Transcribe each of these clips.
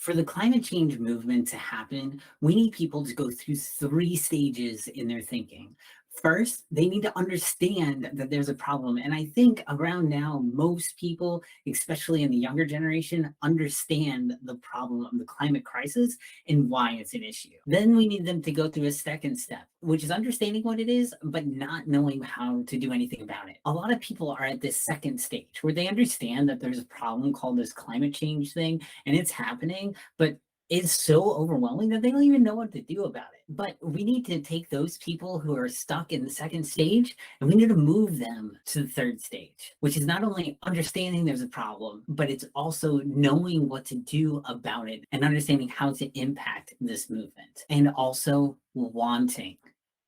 For the climate change movement to happen, we need people to go through three stages in their thinking. First, they need to understand that there's a problem. And I think around now, most people, especially in the younger generation, understand the problem of the climate crisis and why it's an issue. Then we need them to go through a second step, which is understanding what it is, but not knowing how to do anything about it. A lot of people are at this second stage where they understand that there's a problem called this climate change thing and it's happening, but it's so overwhelming that they don't even know what to do about it. But we need to take those people who are stuck in the second stage and we need to move them to the third stage, which is not only understanding there's a problem, but it's also knowing what to do about it and understanding how to impact this movement and also wanting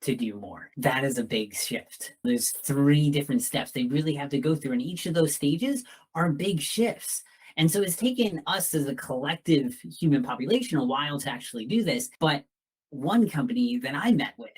to do more. That is a big shift. There's three different steps they really have to go through, and each of those stages are big shifts. And so it's taken us as a collective human population a while to actually do this. But one company that I met with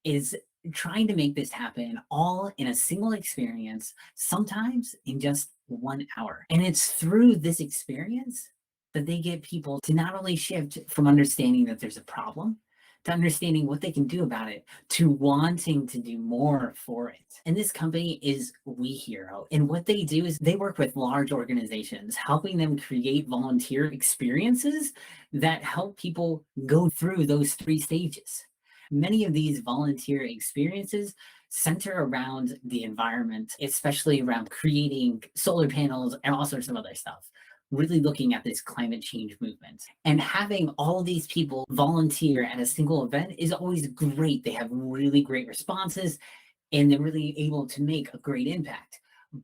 is trying to make this happen all in a single experience, sometimes in just 1 hour. And it's through this experience that they get people to not only shift from understanding that there's a problem to understanding what they can do about it, to wanting to do more for it. And this company is WeHero. And what they do is they work with large organizations, helping them create volunteer experiences that help people go through those three stages. Many of these volunteer experiences center around the environment, especially around creating solar panels and all sorts of other stuff, really looking at this climate change movement. And having all these people volunteer at a single event is always great. They have really great responses and they're really able to make a great impact.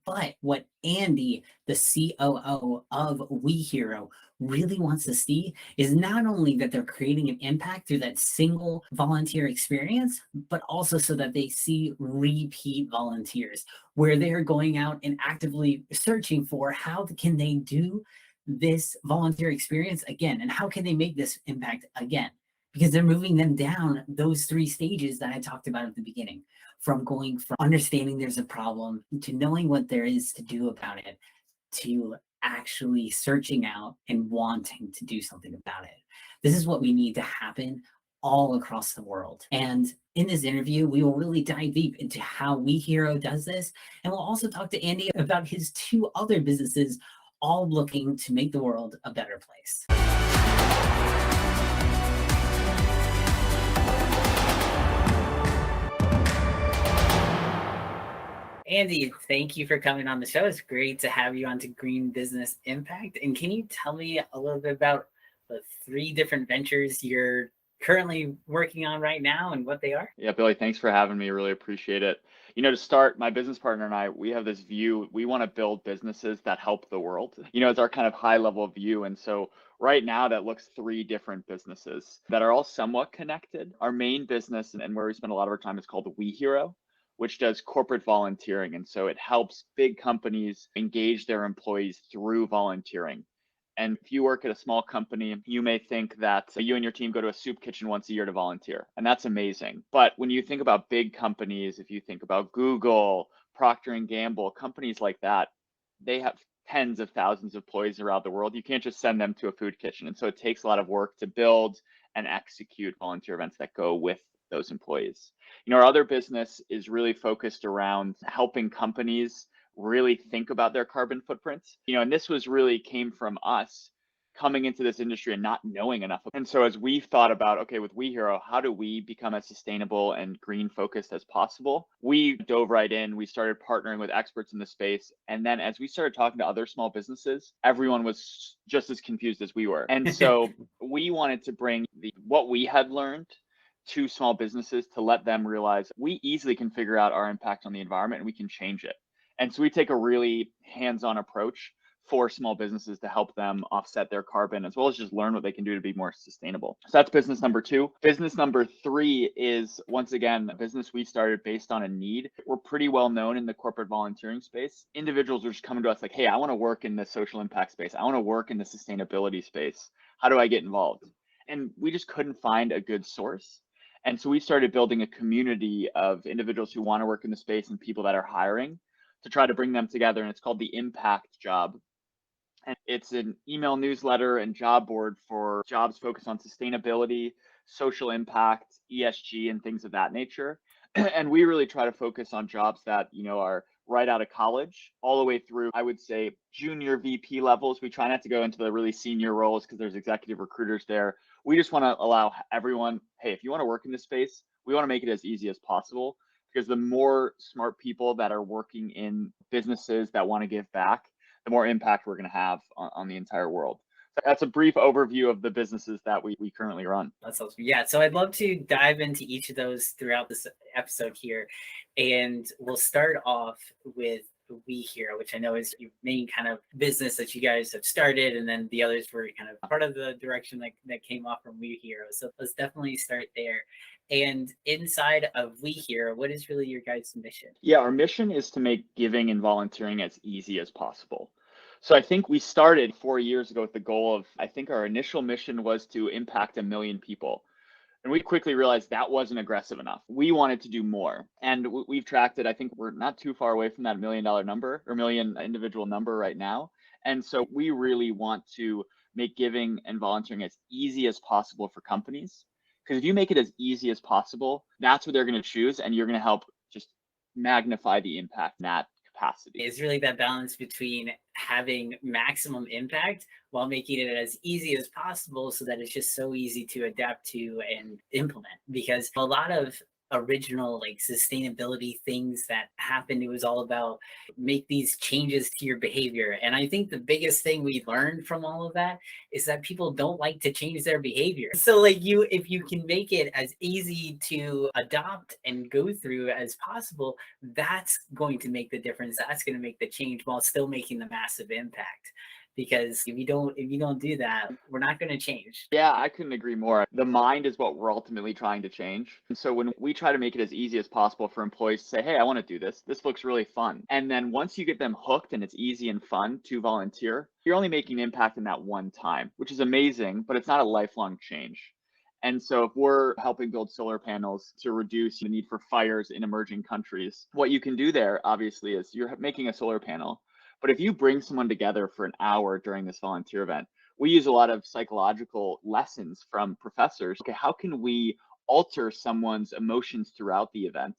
But what Andy, the COO of WeHero, really wants to see is not only that they're creating an impact through that single volunteer experience, but also so that they see repeat volunteers where they're going out and actively searching for how can they do this volunteer experience again, and how can they make this impact again? Because they're moving them down those three stages that I talked about at the beginning, from going from understanding there's a problem to knowing what there is to do about it, to actually searching out and wanting to do something about it. This is what we need to happen all across the world. And in this interview, we will really dive deep into how WeHero does this. And we'll also talk to Andy about his two other businesses, all looking to make the world a better place. Andy, thank you for coming on the show. It's great to have you on to Green Business Impact. And can you tell me a little bit about the three different ventures you're currently working on right now and what they are? Yeah, Billy, thanks for having me. Really appreciate it. To start, my business partner and I, we have this view. We want to build businesses that help the world. It's our kind of high level view. And so right now that looks three different businesses that are all somewhat connected. Our main business and where we spend a lot of our time is called WeHero, which does corporate volunteering. And so it helps big companies engage their employees through volunteering. And if you work at a small company, you may think that you and your team go to a soup kitchen once a year to volunteer, and that's amazing. But when you think about big companies, if you think about Google, Procter and Gamble, companies like that, they have tens of thousands of employees around the world. You can't just send them to a food kitchen. And so it takes a lot of work to build and execute volunteer events that go with those employees. Our other business is really focused around helping companies really think about their carbon footprints. And this came from us coming into this industry and not knowing enough. And so as we thought about, okay, with WeHero, how do we become as sustainable and green focused as possible? We dove right in. We started partnering with experts in the space. And then as we started talking to other small businesses, everyone was just as confused as we were. And so we wanted to bring what we had learned to small businesses to let them realize we easily can figure out our impact on the environment and we can change it. And so we take a really hands-on approach for small businesses to help them offset their carbon, as well as just learn what they can do to be more sustainable. So that's business number two. Business number three is, once again, a business we started based on a need. We're pretty well known in the corporate volunteering space. Individuals are just coming to us like, hey, I want to work in the social impact space. I want to work in the sustainability space. How do I get involved? And we just couldn't find a good source. And so we started building a community of individuals who want to work in the space and people that are hiring to try to bring them together. And it's called the Impact Job. And it's an email newsletter and job board for jobs focused on sustainability, social impact, ESG, and things of that nature. And we really try to focus on jobs that, are right out of college all the way through, I would say, junior VP levels. We try not to go into the really senior roles because there's executive recruiters there. We just want to allow everyone, hey, if you want to work in this space, we want to make it as easy as possible, because the more smart people that are working in businesses that want to give back, the more impact we're going to have on the entire world. So that's a brief overview of the businesses that we currently run. That's awesome. Yeah, so I'd love to dive into each of those throughout this episode here. And we'll start off with WeHero, which I know is your main kind of business that you guys have started, and then the others were kind of part of the direction that came off from WeHero. So let's definitely start there. And inside of WeHero, what is really your guys' mission? Yeah, our mission is to make giving and volunteering as easy as possible. So I think we started 4 years ago with the goal of, I think our initial mission was to impact 1 million people. And we quickly realized that wasn't aggressive enough. We wanted to do more. And we've tracked it. I think we're not too far away from that $1 million number, or million individual number right now. And so we really want to make giving and volunteering as easy as possible for companies. Because if you make it as easy as possible, that's what they're going to choose. And you're going to help just magnify the impact in that capacity. It's really that balance between having maximum impact while making it as easy as possible so that it's just so easy to adapt to and implement. Because a lot of original like sustainability things that happened, it was all about make these changes to your behavior. And I think the biggest thing we learned from all of that is that people don't like to change their behavior. So like if you can make it as easy to adopt and go through as possible, that's going to make the difference. That's going to make the change while still making the massive impact. Because if you don't do that, we're not going to change. Yeah, I couldn't agree more. The mind is what we're ultimately trying to change. And so when we try to make it as easy as possible for employees to say, hey, I want to do this. This looks really fun. And then once you get them hooked and it's easy and fun to volunteer, you're only making an impact in that one time, which is amazing, but it's not a lifelong change. And so if we're helping build solar panels to reduce the need for fires in emerging countries, what you can do there, obviously, is you're making a solar panel. But if you bring someone together for an hour during this volunteer event, we use a lot of psychological lessons from professors. Okay, how can we alter someone's emotions throughout the event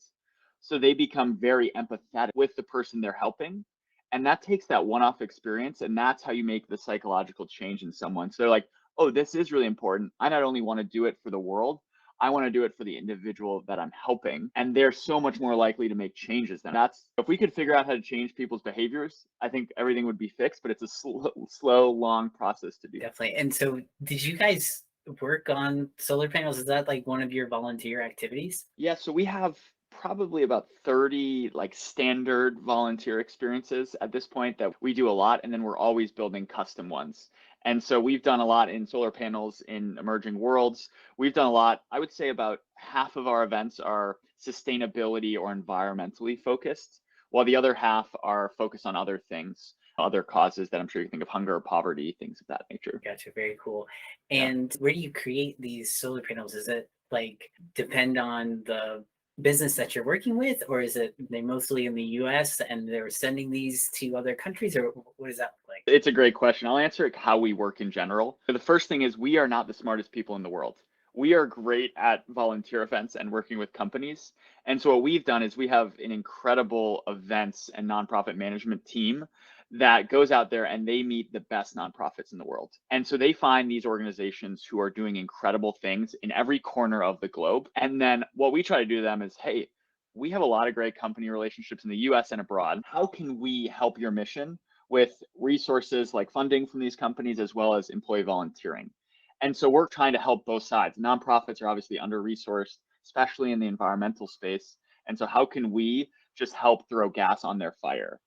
so they become very empathetic with the person they're helping? And that takes that one-off experience, and that's how you make the psychological change in someone. So they're like, oh, this is really important. I not only want to do it for the world, I want to do it for the individual that I'm helping. And they're so much more likely to make changes. Then if we could figure out how to change people's behaviors, I think everything would be fixed, but it's a slow, long process to do. Definitely. And so did you guys work on solar panels? Is that like one of your volunteer activities? Yeah, so we have probably about 30 like standard volunteer experiences at this point that we do a lot, and then we're always building custom ones. And so we've done a lot in solar panels in emerging worlds. We've done a lot, I would say about half of our events are sustainability or environmentally focused, while the other half are focused on other things, other causes that I'm sure you think of, hunger, poverty, things of that nature. Gotcha. Very cool. Yeah. And where do you create these solar panels? Is it like depend on the business that you're working with, or is it they mostly in the US and they're sending these to other countries, or what does that look like? It's a great question. I'll answer it how we work in general. The first thing is we are not the smartest people in the world. We are great at volunteer events and working with companies. And so what we've done is we have an incredible events and nonprofit management team that goes out there and they meet the best nonprofits in the world. And so they find these organizations who are doing incredible things in every corner of the globe. And then what we try to do to them is, hey, we have a lot of great company relationships in the US and abroad. How can we help your mission with resources like funding from these companies as well as employee volunteering? And so we're trying to help both sides. Nonprofits are obviously under-resourced, especially in the environmental space. And so how can we just help throw gas on their fire?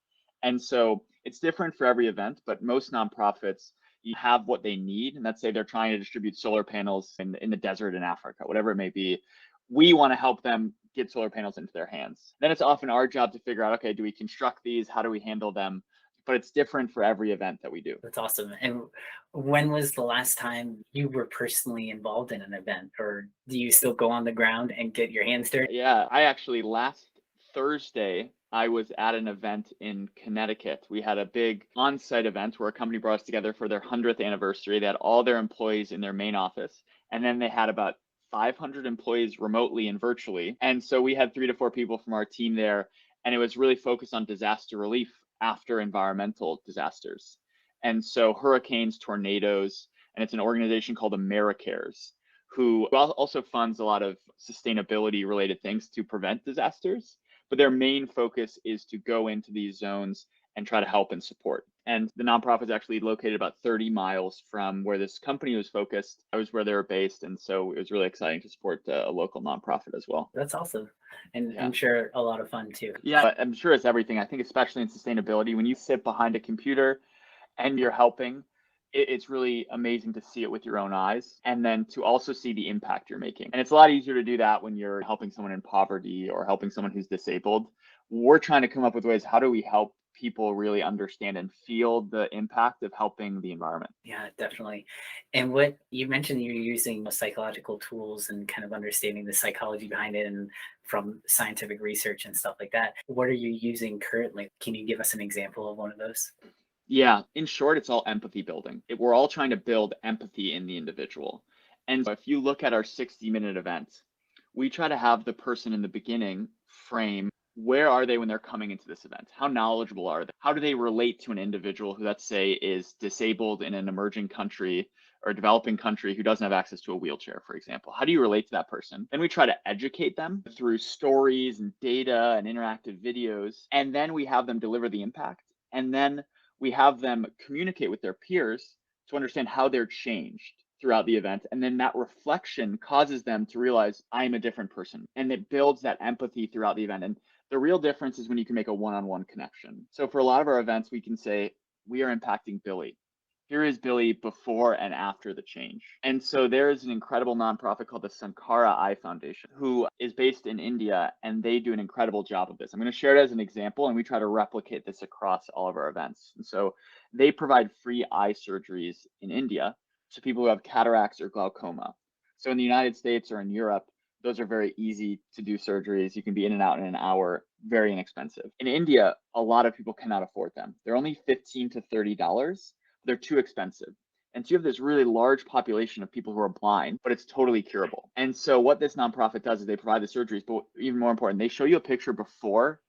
And so it's different for every event, but most nonprofits, you have what they need. And let's say they're trying to distribute solar panels in the desert in Africa, whatever it may be. We want to help them get solar panels into their hands. Then it's often our job to figure out, okay, do we construct these? How do we handle them? But it's different for every event that we do. That's awesome. And when was the last time you were personally involved in an event, or do you still go on the ground and get your hands dirty? Yeah, I actually last Thursday I was at an event in Connecticut. We had a big on-site event where a company brought us together for their 100th anniversary. They had all their employees in their main office, and then they had about 500 employees remotely and virtually. And so we had 3 to 4 people from our team there, and it was really focused on disaster relief after environmental disasters. And so hurricanes, tornadoes, and it's an organization called AmeriCares, who also funds a lot of sustainability related things to prevent disasters. But their main focus is to go into these zones and try to help and support. And the nonprofit is actually located about 30 miles from where this company was focused. I was where they were based. And so it was really exciting to support a local nonprofit as well. That's awesome. And Yeah. I'm sure a lot of fun too. Yeah, but I'm sure it's everything. I think especially in sustainability, when you sit behind a computer and you're helping, it's really amazing to see it with your own eyes and then to also see the impact you're making. And it's a lot easier to do that when you're helping someone in poverty or helping someone who's disabled. We're trying to come up with ways, how do we help people really understand and feel the impact of helping the environment? Yeah, definitely. And what you mentioned, you're using psychological tools and kind of understanding the psychology behind it and from scientific research and stuff like that. What are you using currently? Can you give us an example of one of those? Yeah, in short, it's all empathy building. We're all trying to build empathy in the individual. And if you look at our 60-minute event, we try to have the person in the beginning frame where are they when they're coming into this event? How knowledgeable are they? How do they relate to an individual who, let's say, is disabled in an emerging country or a developing country who doesn't have access to a wheelchair, for example? How do you relate to that person? Then we try to educate them through stories and data and interactive videos. And then we have them deliver the impact. And then we have them communicate with their peers to understand how they're changed throughout the event. And then that reflection causes them to realize I'm a different person. And it builds that empathy throughout the event. And the real difference is when you can make a one-on-one connection. So for a lot of our events, we can say, we are impacting Billy. Here is Billy before and after the change. And so there is an incredible nonprofit called the Sankara Eye Foundation, who is based in India, and they do an incredible job of this. I'm going to share it as an example, and we try to replicate this across all of our events. And so they provide free eye surgeries in India to people who have cataracts or glaucoma. So in the United States or in Europe, those are very easy to do surgeries. You can be in and out in an hour, very inexpensive. In India, a lot of people cannot afford them. They're only $15 to $30. They're too expensive. And so you have this really large population of people who are blind, but it's totally curable. And so what this nonprofit does is they provide the surgeries, but even more important, they show you a picture before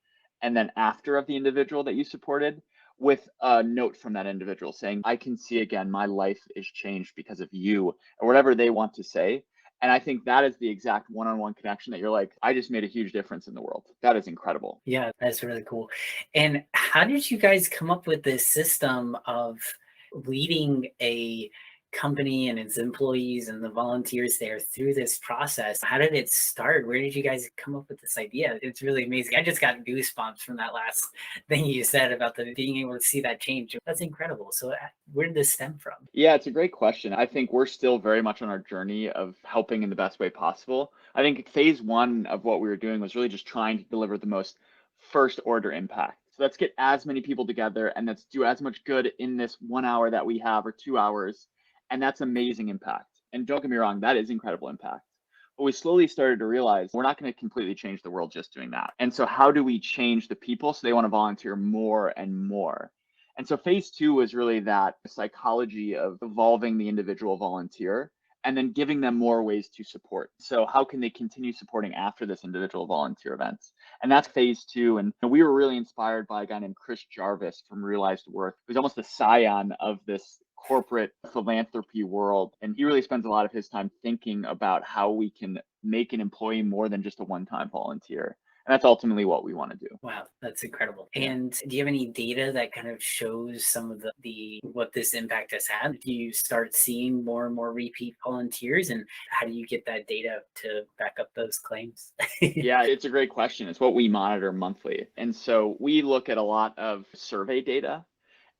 and then after of the individual that you supported with a note from that individual saying, I can see again, my life is changed because of you, or whatever they want to say. And I think that is the exact one-on-one connection that you're like, I just made a huge difference in the world. That is incredible. Yeah, that's really cool. And how did you guys come up with this system of leading a company and its employees and the volunteers there through this process? How did it start? Where did you guys come up with this idea? It's really amazing. I just got goosebumps from that last thing you said about the being able to see that change. That's incredible. So where did this stem from? Yeah, it's a great question. I think we're still very much on our journey of helping in the best way possible. I think phase one of what we were doing was really just trying to deliver the most first order impact. So let's get as many people together and let's do as much good in this 1 hour that we have or 2 hours. And that's amazing impact. And don't get me wrong, that is incredible impact. But we slowly started to realize we're not going to completely change the world just doing that. And so how do we change the people so they want to volunteer more and more? And so phase two was really that psychology of evolving the individual volunteer and then giving them more ways to support. So how can they continue supporting after this individual volunteer events? And that's phase two. And we were really inspired by a guy named Chris Jarvis from Realized Worth, who's almost a scion of this corporate philanthropy world. And he really spends a lot of his time thinking about how we can make an employee more than just a one-time volunteer. And that's ultimately what we want to do. Wow, that's incredible. Yeah. And do you have any data that kind of shows some of the what this impact has had? Do you start seeing more and more repeat volunteers, and how do you get that data to back up those claims? Yeah, it's a great question. It's what we monitor monthly. And so we look at a lot of survey data.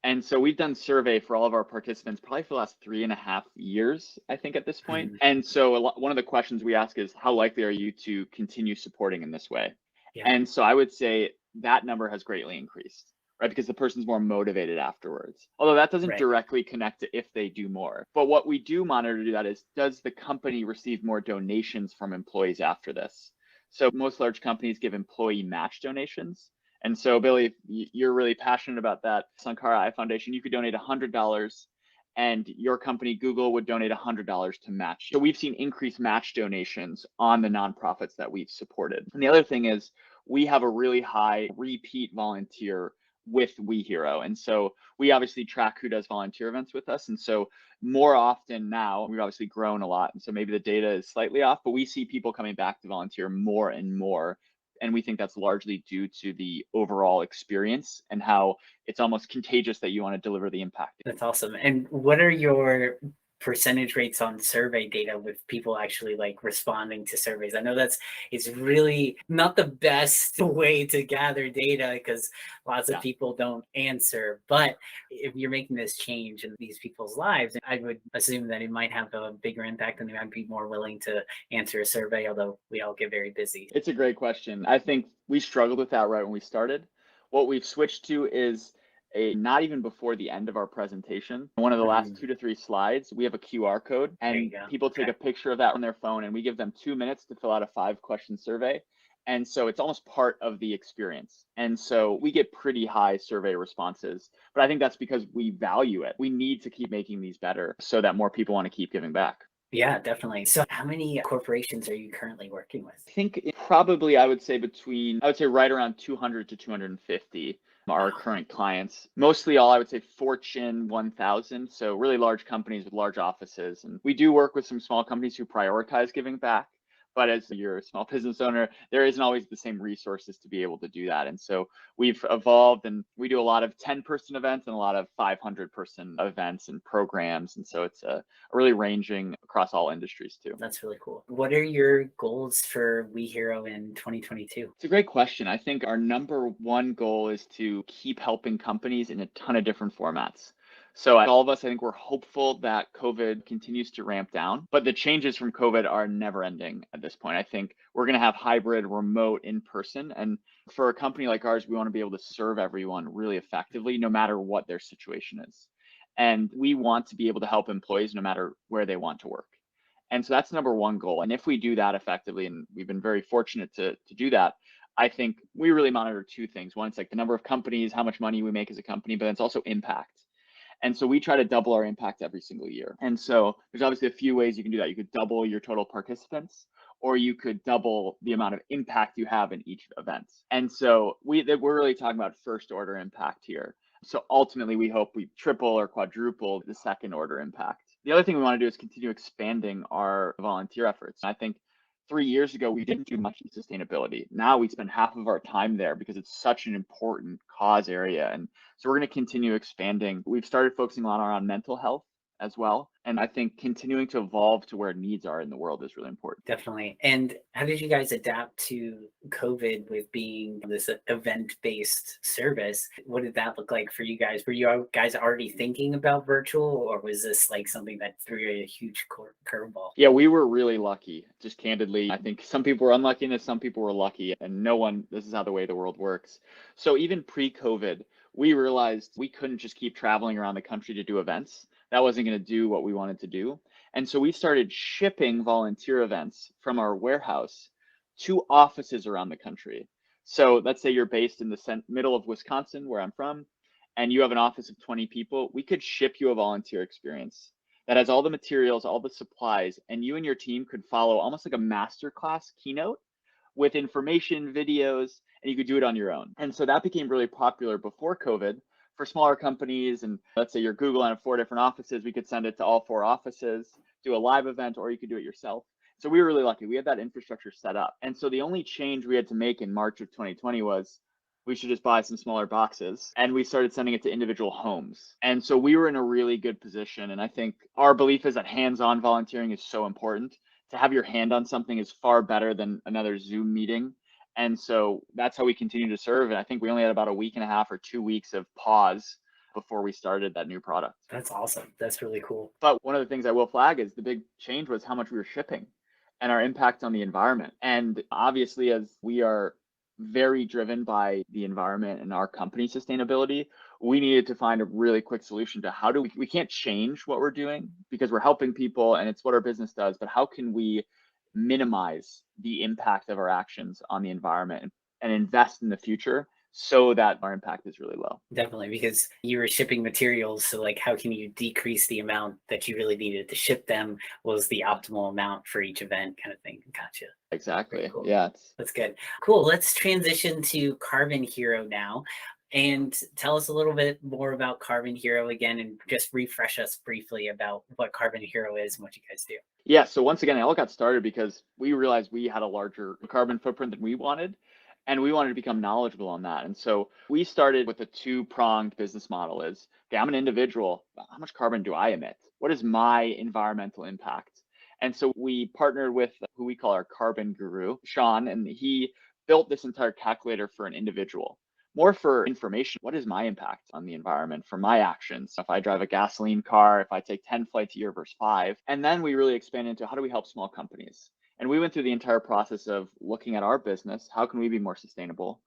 And so we've done survey for all of our participants probably for the last 3.5 years, I think, at this point. Mhm. And so one of the questions we ask is, how likely are you to continue supporting in this way? Yeah. And so I would say that number has greatly increased, right? Because the person's more motivated afterwards. Although that doesn't Right. directly connect to if they do more. But what we do monitor to do that is, does the company receive more donations from employees after this? So most large companies give employee match donations. And so, Billy, if you're really passionate about that Sankara Eye Foundation, you could donate $100 and your company, Google, would donate $100 to match. So we've seen increased match donations on the nonprofits that we've supported. And the other thing is we have a really high repeat volunteer with WeHero. And so we obviously track who does volunteer events with us. And so more often now, we've obviously grown a lot. And so maybe the data is slightly off, but we see people coming back to volunteer more and more. And we think that's largely due to the overall experience and how it's almost contagious that you want to deliver the impact. That's awesome. And what are your percentage rates on survey data with people actually like responding to surveys? I know it's really not the best way to gather data because lots of people don't answer, but if you're making this change in these people's lives, I would assume that it might have a bigger impact and they might be more willing to answer a survey, although we all get very busy. It's a great question. I think we struggled with that right when we started. What we've switched to is not even before the end of our presentation, one of the last 2 to 3 slides, we have a QR code and people take a picture of that on their phone and we give them 2 minutes to fill out a 5-question survey. And so it's almost part of the experience. And so we get pretty high survey responses, but I think that's because we value it. We need to keep making these better so that more people want to keep giving back. Yeah, definitely. So how many corporations are you currently working with? I think probably I would say right around 200 to 250 our current clients, mostly all I would say Fortune 1000. So really large companies with large offices. And we do work with some small companies who prioritize giving back. But as you're a small business owner, there isn't always the same resources to be able to do that. And so we've evolved and we do a lot of 10-person events and a lot of 500-person events and programs. And so it's really ranging across all industries too. That's really cool. What are your goals for WeHero in 2022? It's a great question. I think our number one goal is to keep helping companies in a ton of different formats. So all of us, I think we're hopeful that COVID continues to ramp down, but the changes from COVID are never ending at this point. I think we're going to have hybrid, remote, in person. And for a company like ours, we want to be able to serve everyone really effectively, no matter what their situation is. And we want to be able to help employees no matter where they want to work. And so that's number one goal. And if we do that effectively, and we've been very fortunate to do that, I think we really monitor 2 things. One, it's like the number of companies, how much money we make as a company, but it's also impact. And so we try to double our impact every single year. And so there's obviously a few ways you can do that. You could double your total participants, or you could double the amount of impact you have in each event. And so we're really talking about first order impact here. So ultimately, we hope we triple or quadruple the second order impact. The other thing we want to do is continue expanding our volunteer efforts. I think 3 years ago, we didn't do much in sustainability. Now we spend half of our time there because it's such an important cause area. And so we're going to continue expanding. We've started focusing a lot around mental health as well. And I think continuing to evolve to where needs are in the world is really important. Definitely. And how did you guys adapt to COVID with being this event-based service? What did that look like for you guys? Were you guys already thinking about virtual, or was this like something that threw you a huge curveball? Yeah, we were really lucky, just candidly. I think some people were unlucky and some people were lucky, and this is how the way the world works. So even pre-COVID, we realized we couldn't just keep traveling around the country to do events. That wasn't going to do what we wanted to do. And so we started shipping volunteer events from our warehouse to offices around the country. So let's say you're based in the middle of Wisconsin, where I'm from, and you have an office of 20 people. We could ship you a volunteer experience that has all the materials, all the supplies, and you and your team could follow almost like a masterclass keynote with information, videos, and you could do it on your own. And so that became really popular before COVID for smaller companies. And let's say you're Google and have 4 different offices, we could send it to all 4 offices, do a live event, or you could do it yourself. So we were really lucky. We had that infrastructure set up. And so the only change we had to make in March of 2020 was we should just buy some smaller boxes. And we started sending it to individual homes. And so we were in a really good position. And I think our belief is that hands-on volunteering is so important. To have your hand on something is far better than another Zoom meeting. And so that's how we continue to serve. And I think we only had about a week and a half or 2 weeks of pause before we started that new product. That's awesome. That's really cool. But one of the things I will flag is the big change was how much we were shipping and our impact on the environment. And obviously, as we are very driven by the environment and our company sustainability, we needed to find a really quick solution to how do we can't change what we're doing because we're helping people and it's what our business does, but how can we minimize the impact of our actions on the environment and invest in the future so that our impact is really low. Definitely, because you were shipping materials. So like, how can you decrease the amount that you really needed to ship them? Was the optimal amount for each event kind of thing. Gotcha. Very Exactly. cool. Yeah. That's good. Cool. Let's transition to CarbonHero now and tell us a little bit more about CarbonHero again and just refresh us briefly about what CarbonHero is and what you guys do. Yeah. So once again, it all got started because we realized we had a larger carbon footprint than we wanted, and we wanted to become knowledgeable on that. And so we started with a two-pronged business model is, okay, I'm an individual. How much carbon do I emit? What is my environmental impact? And so we partnered with who we call our carbon guru, Sean, and he built this entire calculator for an individual. More for information. What is my impact on the environment for my actions? If I drive a gasoline car, if I take 10 flights a year versus 5. And then we really expanded into how do we help small companies? And we went through the entire process of looking at our business. How can we be more sustainable?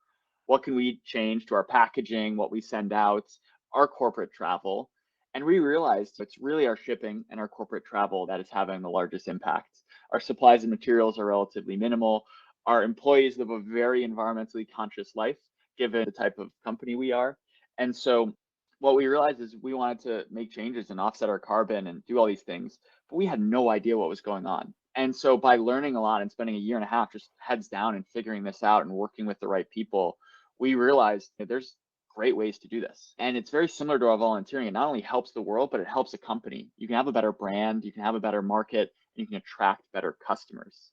What can we change to our packaging, what we send out, our corporate travel? And we realized it's really our shipping and our corporate travel that is having the largest impact. Our supplies and materials are relatively minimal. Our employees live a very environmentally conscious life, given the type of company we are. And so what we realized is we wanted to make changes and offset our carbon and do all these things, but we had no idea what was going on. And so by learning a lot and spending a year and a half just heads down and figuring this out and working with the right people, we realized that there's great ways to do this. And it's very similar to our volunteering. It not only helps the world, but it helps a company. You can have a better brand, you can have a better market, and you can attract better customers.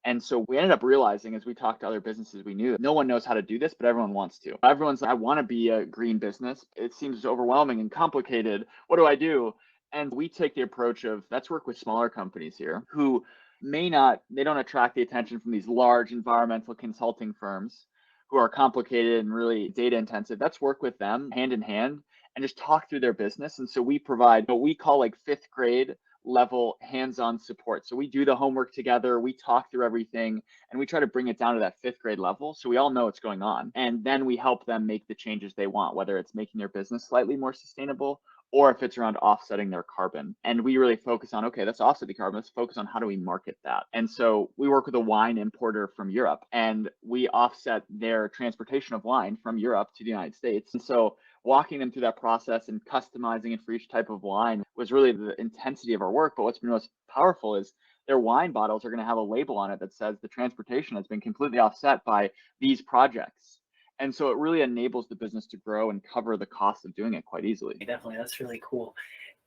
And so we ended up realizing as we talked to other businesses, we knew that no one knows how to do this, but everyone wants to. Everyone's like, I want to be a green business. It seems overwhelming and complicated. What do I do? And we take the approach of let's work with smaller companies here who they don't attract the attention from these large environmental consulting firms who are complicated and really data intensive. Let's work with them hand in hand and just talk through their business. And so we provide what we call like fifth grade level hands-on support. So we do the homework together, we talk through everything, and we try to bring it down to that fifth grade level so we all know what's going on. And then we help them make the changes they want, whether it's making their business slightly more sustainable or if it's around offsetting their carbon. And we really focus on, okay, let's offset the carbon. Let's focus on how do we market that. And so we work with a wine importer from Europe and we offset their transportation of wine from Europe to the United States. And so walking them through that process and customizing it for each type of wine was really the intensity of our work. But what's been most powerful is their wine bottles are going to have a label on it that says the transportation has been completely offset by these projects. And so it really enables the business to grow and cover the cost of doing it quite easily. Definitely. That's really cool.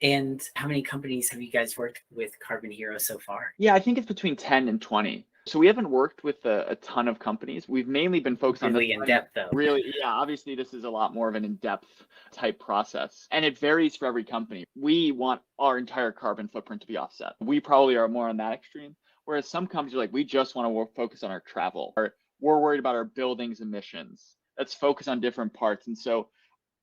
And how many companies have you guys worked with CarbonHero so far? Yeah, I think it's between 10 and 20. So we haven't worked with a ton of companies. We've mainly been focused on really in depth though. Really, yeah, obviously this is a lot more of an in-depth type process and it varies for every company. We want our entire carbon footprint to be offset. We probably are more on that extreme. Whereas some companies are like, we just want to focus on our travel or we're worried about our buildings emissions. Let's focus on different parts. And so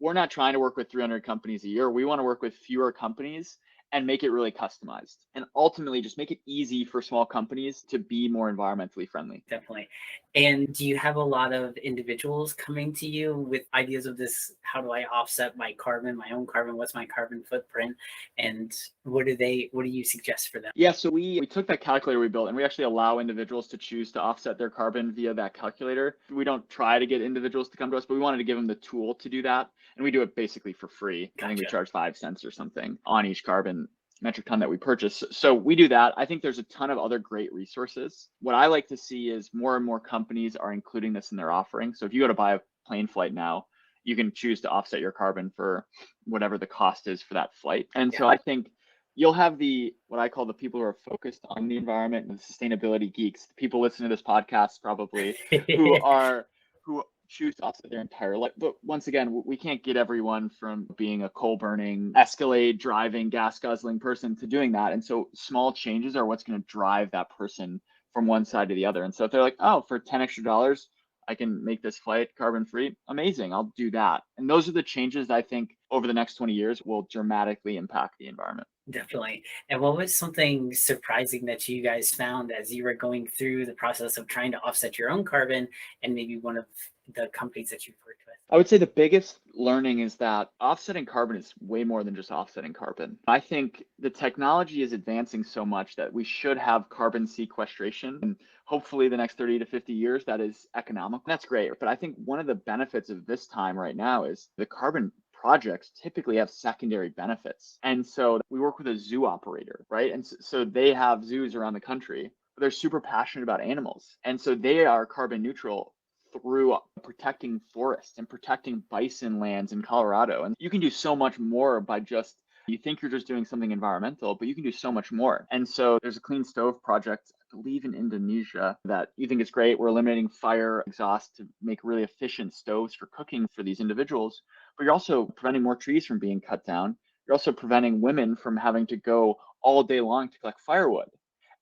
we're not trying to work with 300 companies a year. We want to work with fewer companies and make it really customized and ultimately just make it easy for small companies to be more environmentally friendly. Definitely. And do you have a lot of individuals coming to you with ideas of this? How do I offset my carbon, my own carbon? What's my carbon footprint? And what do you suggest for them? Yeah, so we took that calculator we built and we actually allow individuals to choose to offset their carbon via that calculator. We don't try to get individuals to come to us, but we wanted to give them the tool to do that. And we do it basically for free. Gotcha. I think we charge 5 cents or something on each carbon metric ton that we purchase. So we do that. I think there's a ton of other great resources. What I like to see is more and more companies are including this in their offering. So if you go to buy a plane flight now, you can choose to offset your carbon for whatever the cost is for that flight. And so I think you'll have what I call the people who are focused on the environment and the sustainability geeks, the people listening to this podcast probably who choose to offset their entire life. But once again, we can't get everyone from being a coal burning, Escalade driving, gas guzzling person to doing that. And so small changes are what's going to drive that person from one side to the other. And so if they're like, oh, for $10 extra, I can make this flight carbon free. Amazing. I'll do that. And those are the changes that I think over the next 20 years will dramatically impact the environment. Definitely. And what was something surprising that you guys found as you were going through the process of trying to offset your own carbon and maybe one of the companies that you've worked with? I would say the biggest learning is that offsetting carbon is way more than just offsetting carbon. I think the technology is advancing so much that we should have carbon sequestration. And hopefully the next 30 to 50 years, that is economical. That's great. But I think one of the benefits of this time right now is the carbon projects typically have secondary benefits. And so we work with a zoo operator, right? And so they have zoos around the country, but they're super passionate about animals. And so they are carbon neutral through protecting forests and protecting bison lands in Colorado. And you can do so much more by just, you think you're just doing something environmental, but you can do so much more. And so there's a clean stove project, I believe in Indonesia, that you think is great. We're eliminating fire exhaust to make really efficient stoves for cooking for these individuals, but you're also preventing more trees from being cut down. You're also preventing women from having to go all day long to collect firewood.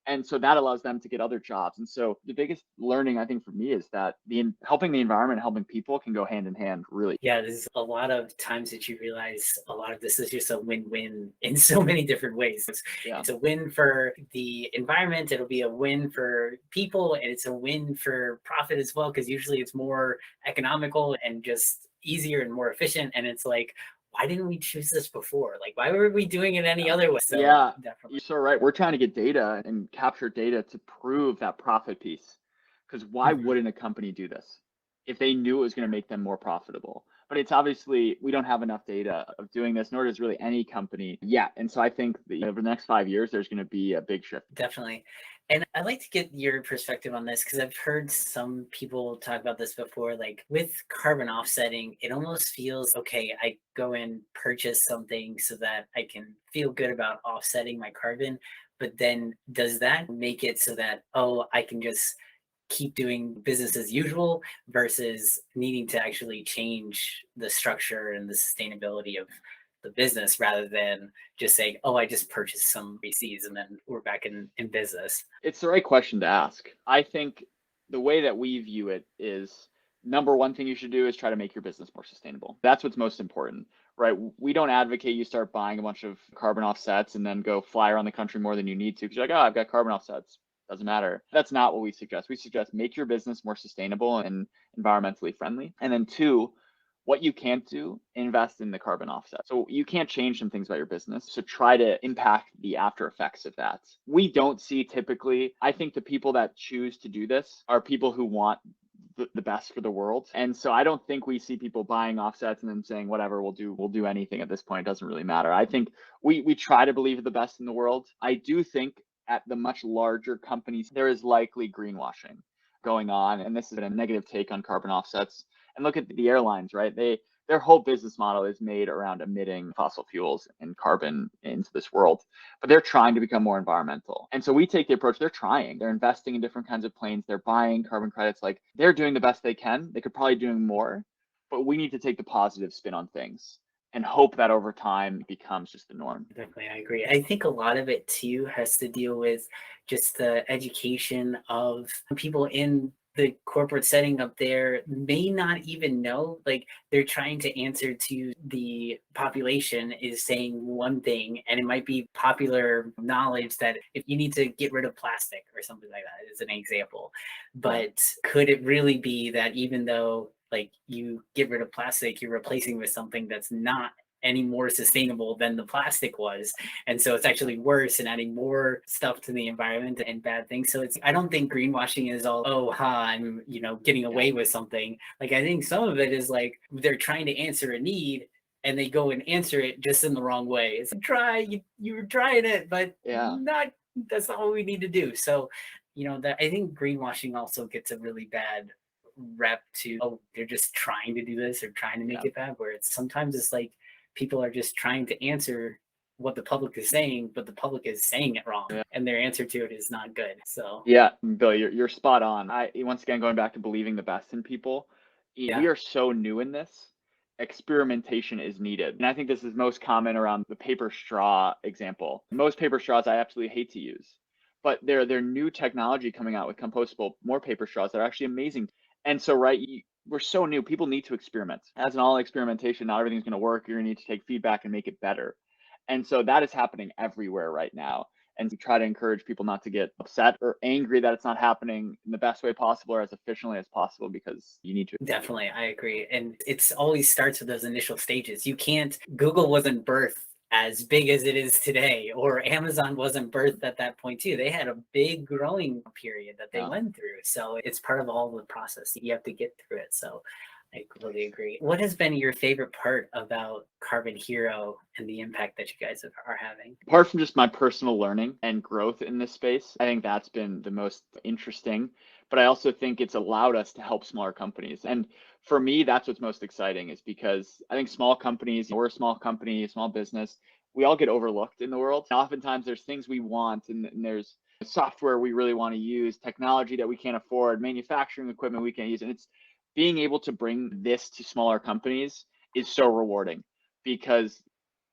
And so that allows them to get other jobs. And so the biggest learning I think for me is that helping the environment, helping people can go hand in hand, really. Yeah, there's a lot of times that you realize a lot of this is just a win-win in so many different ways. Yeah. It's a win for the environment, it'll be a win for people, and it's a win for profit as well, because usually it's more economical and just easier and more efficient. And it's like, why didn't we choose this before? Like, why were we doing it any other way? So Yeah, definitely. you're so right. We're trying to get data and capture data to prove that profit piece. Because why Mhm. wouldn't a company do this if they knew it was going to make them more profitable? But it's obviously, we don't have enough data of doing this, nor does really any company yet. And so I think that over the next 5 years, there's going to be a big shift. Definitely. And I'd like to get your perspective on this because I've heard some people talk about this before. Like with carbon offsetting, it almost feels okay, I go and purchase something so that I can feel good about offsetting my carbon. But then does that make it so that, oh, I can just keep doing business as usual versus needing to actually change the structure and the sustainability of the business rather than just saying, oh, I just purchased some VCs and then we're back in business. It's the right question to ask. I think the way that we view it is number one thing you should do is try to make your business more sustainable. That's what's most important, right? We don't advocate you start buying a bunch of carbon offsets and then go fly around the country more than you need to because you're like, oh, I've got carbon offsets. Doesn't matter. That's not what we suggest. We suggest make your business more sustainable and environmentally friendly. And then two, what you can't do, invest in the carbon offset. So you can't change some things about your business. So try to impact the after effects of that. We don't see typically, I think the people that choose to do this are people who want the best for the world. And so I don't think we see people buying offsets and then saying, whatever, we'll do anything at this point. It doesn't really matter. I think we try to believe the best in the world. I do think at the much larger companies, there is likely greenwashing going on. And this is a negative take on carbon offsets. And look at the airlines, right? Their whole business model is made around emitting fossil fuels and carbon into this world, but they're trying to become more environmental. And so we take the approach, they're investing in different kinds of planes, they're buying carbon credits, like they're doing the best they can. They could probably doing more, but we need to take the positive spin on things and hope that over time it becomes just the norm. Definitely, I agree. I think a lot of it too has to deal with just the education of people in the corporate setting up there may not even know, like they're trying to answer to the population is saying one thing, and it might be popular knowledge that if you need to get rid of plastic or something like that, as an example. But could it really be that even though like you get rid of plastic, you're replacing with something that's not any more sustainable than the plastic was, and so it's actually worse and adding more stuff to the environment and bad things. So it's, I don't think greenwashing is all, oh ha, I'm getting away with something. Like I think some of it is like they're trying to answer a need and they go and answer it just in the wrong way. It's like, you were trying it, but Yeah. not, that's not what we need to do. So that I think greenwashing also gets a really bad rep to, oh, they're just trying to do this or trying to make it bad, where it's sometimes it's like people are just trying to answer what the public is saying, but the public is saying it wrong, and their answer to it is not good. So Yeah, Bill, you're spot on. Once again going back to believing the best in people. We are so new in this. Experimentation is needed. And I think this is most common around the paper straw example. Most paper straws I absolutely hate to use. But they're new technology coming out with compostable more paper straws that are actually amazing. And so right, we're so new. People need to experiment. As in all experimentation, not everything's going to work. You're going to need to take feedback and make it better. And so that is happening everywhere right now. And we try to encourage people not to get upset or angry that it's not happening in the best way possible or as efficiently as possible, because you need to. Definitely, I agree. And it's always starts with those initial stages. You can't, Google wasn't birthed as big as it is today, or Amazon wasn't birthed at that point too. They had a big growing period that they went through. So it's part of all the process. You have to get through it. So I completely agree. What has been your favorite part about CarbonHero and the impact that you guys are having? Apart from just my personal learning and growth in this space, I think that's been the most interesting. But I also think it's allowed us to help smaller companies. And for me, that's what's most exciting, is because I think small companies, we're a small company, a small business, we all get overlooked in the world. And oftentimes there's things we want, and there's software we really want to use, technology that we can't afford, manufacturing equipment we can't use. And it's being able to bring this to smaller companies is so rewarding, because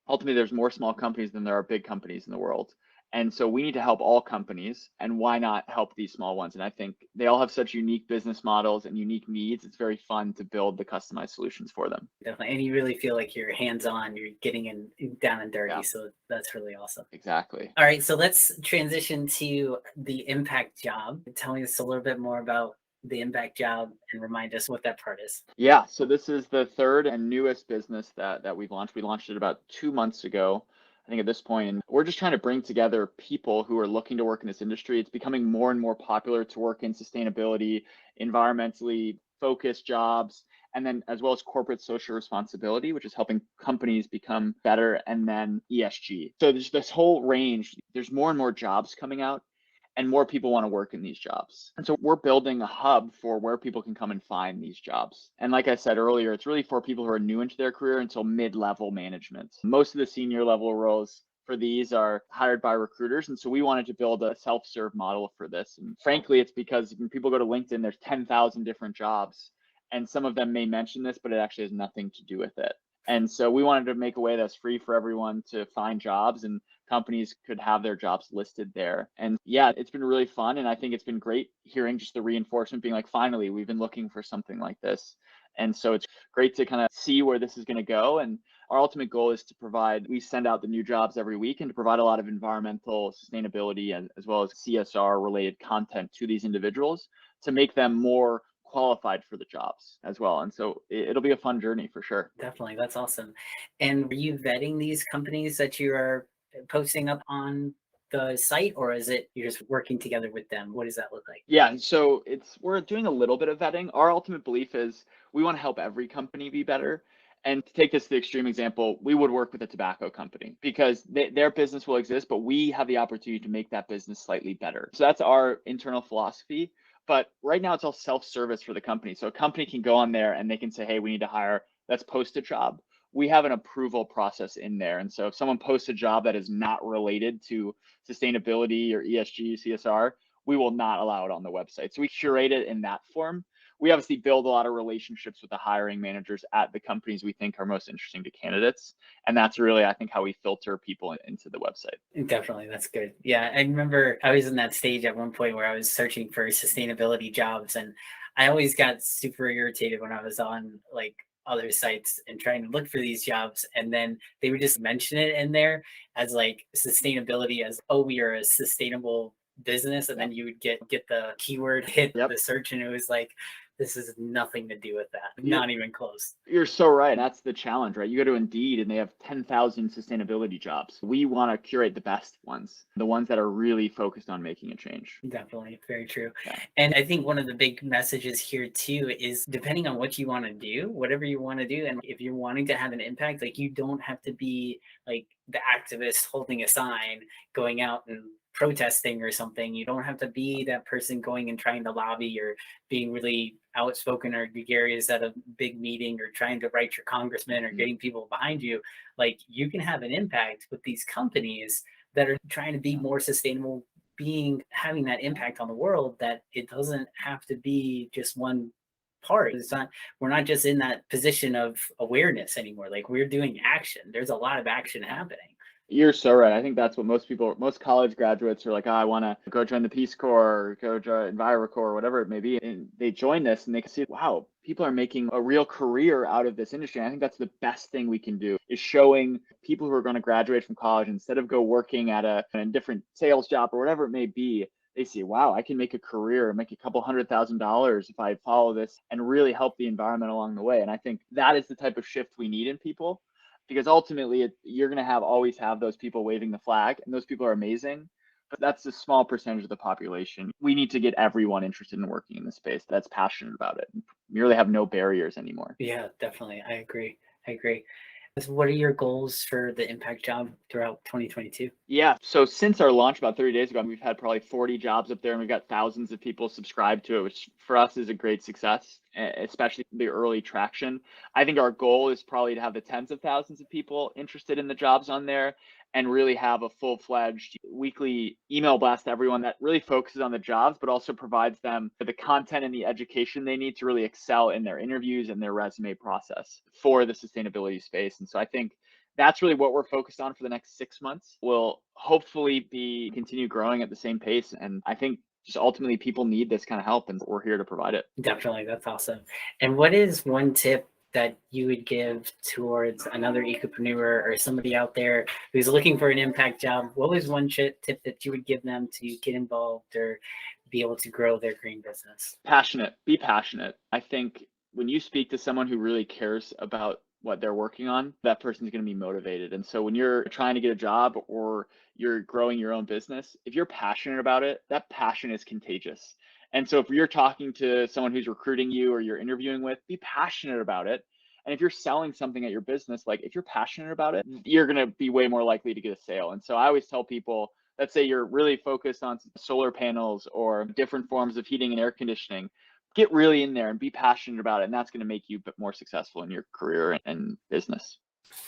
ultimately there's more small companies than there are big companies in the world. And so we need to help all companies, and why not help these small ones? And I think they all have such unique business models and unique needs. It's very fun to build the customized solutions for them. Definitely. And you really feel like you're hands-on, you're getting in down and dirty. Yeah. So that's really awesome. Exactly. All right, so let's transition to the impact job. Tell us a little bit more about the impact job and remind us what that part is. Yeah, so this is the third and newest business that we've launched. We launched it about 2 months ago, I think, at this point, and we're just trying to bring together people who are looking to work in this industry. It's becoming more and more popular to work in sustainability, environmentally focused jobs, and then as well as corporate social responsibility, which is helping companies become better, and then ESG. So there's this whole range. There's more and more jobs coming out, and more people want to work in these jobs. And so we're building a hub for where people can come and find these jobs. And like I said earlier, it's really for people who are new into their career until mid-level management. Most of the senior level roles for these are hired by recruiters. And so we wanted to build a self-serve model for this. And frankly, it's because when people go to LinkedIn, there's 10,000 different jobs. And some of them may mention this, but it actually has nothing to do with it. And so we wanted to make a way that's free for everyone to find jobs, and companies could have their jobs listed there. And yeah, it's been really fun. And I think it's been great hearing just the reinforcement being like, finally, we've been looking for something like this. And so it's great to kind of see where this is going to go. And our ultimate goal is to provide, we send out the new jobs every week, and to provide a lot of environmental sustainability and as well as CSR related content to these individuals to make them more qualified for the jobs as well. And so it'll be a fun journey for sure. Definitely. That's awesome. And are you vetting these companies that you are posting up on the site, or is it you're just working together with them? What does that look like? Yeah, so we're doing a little bit of vetting. Our ultimate belief is we want to help every company be better. And to take this to the extreme example, we would work with a tobacco company because their business will exist, but we have the opportunity to make that business slightly better. So that's our internal philosophy. But right now it's all self-service for the company. So a company can go on there and they can say, hey, we need to hire, let's post a job. We have an approval process in there. And so if someone posts a job that is not related to sustainability or ESG, CSR, we will not allow it on the website. So we curate it in that form. We obviously build a lot of relationships with the hiring managers at the companies we think are most interesting to candidates. And that's really, I think, how we filter people into the website. Definitely. That's good. Yeah. I remember I was in that stage at one point where I was searching for sustainability jobs, and I always got super irritated when I was on like other sites and trying to look for these jobs, and then they would just mention it in there as like sustainability, as, oh, we are a sustainable business, and then you would get the keyword, hit the search, and it was like, this has nothing to do with that. Not even close. You're so right. That's the challenge, right? You go to Indeed and they have 10,000 sustainability jobs. We want to curate the best ones, the ones that are really focused on making a change. Definitely. Very true. Yeah. And I think one of the big messages here too is, depending on what you want to do, whatever you want to do, and if you're wanting to have an impact, like, you don't have to be like the activist holding a sign going out and protesting or something. You don't have to be that person going and trying to lobby or being really outspoken or gregarious at a big meeting or trying to write your congressman or getting people behind you. Like, you can have an impact with these companies that are trying to be more sustainable, having that impact on the world, that it doesn't have to be just one part. We're not just in that position of awareness anymore. Like, we're doing action. There's a lot of action happening. You're so right. I think that's what most college graduates are like, oh, I want to go join the Peace Corps or go join EnviroCorps or whatever it may be. And they join this and they can see, wow, people are making a real career out of this industry. And I think that's the best thing we can do is showing people who are going to graduate from college, instead of go working at a different sales job or whatever it may be, they see, wow, I can make a career, make a couple $100,000 if I follow this and really help the environment along the way. And I think that is the type of shift we need in people, because ultimately you're going to always have those people waving the flag, and those people are amazing, but that's a small percentage of the population. We need to get everyone interested in working in the space that's passionate about it. We really have no barriers anymore. Yeah, definitely. I agree. So what are your goals for the impact job throughout 2022? Yeah. So since our launch about 30 days ago, we've had probably 40 jobs up there, and we've got thousands of people subscribed to it, which for us is a great success, especially the early traction. I think our goal is probably to have the tens of thousands of people interested in the jobs on there, and really have a full-fledged weekly email blast to everyone that really focuses on the jobs, but also provides them the content and the education they need to really excel in their interviews and their resume process for the sustainability space. And so I think that's really what we're focused on for the next 6 months. We'll hopefully continue growing at the same pace. And I think just ultimately people need this kind of help, and we're here to provide it. Definitely. That's awesome. And what is one tip that you would give towards another ecopreneur or somebody out there who's looking for an impact job? What was one tip that you would give them to get involved or be able to grow their green business? Be passionate. I think when you speak to someone who really cares about what they're working on, that person's going to be motivated. And so when you're trying to get a job or you're growing your own business, if you're passionate about it, that passion is contagious. And so if you're talking to someone who's recruiting you or you're interviewing with, be passionate about it. And if you're selling something at your business, like if you're passionate about it, you're going to be way more likely to get a sale. And so I always tell people, let's say you're really focused on solar panels or different forms of heating and air conditioning, get really in there and be passionate about it. And that's going to make you more successful in your career and business.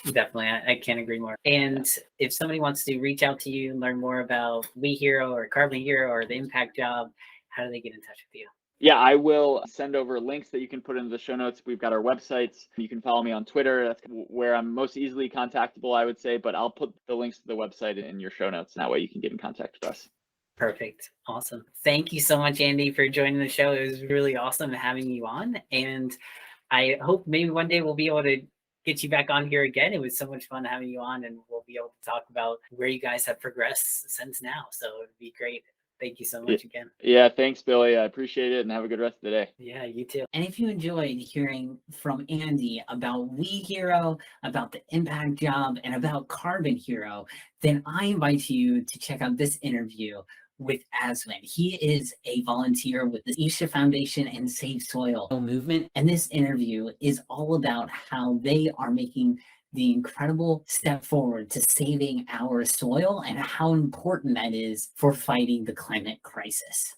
Definitely. I can't agree more. And if somebody wants to reach out to you and learn more about WeHero or CarbonHero or the impact job, how do they get in touch with you? Yeah, I will send over links that you can put into the show notes. We've got our websites. You can follow me on Twitter. That's where I'm most easily contactable, I would say, but I'll put the links to the website in your show notes. And that way you can get in contact with us. Perfect. Awesome. Thank you so much, Andy, for joining the show. It was really awesome having you on. And I hope maybe one day we'll be able to get you back on here again. It was so much fun having you on, and we'll be able to talk about where you guys have progressed since now. So it'd be great. Thank you so much again. Yeah, thanks, Billy. I appreciate it, and have a good rest of the day. Yeah, you too. And if you enjoyed hearing from Andy about WeHero, about the impact job, and about CarbonHero, then I invite you to check out this interview with Aswin. He is a volunteer with the Isha Foundation and Save Soil movement. And this interview is all about how they are making the incredible step forward to saving our soil and how important that is for fighting the climate crisis.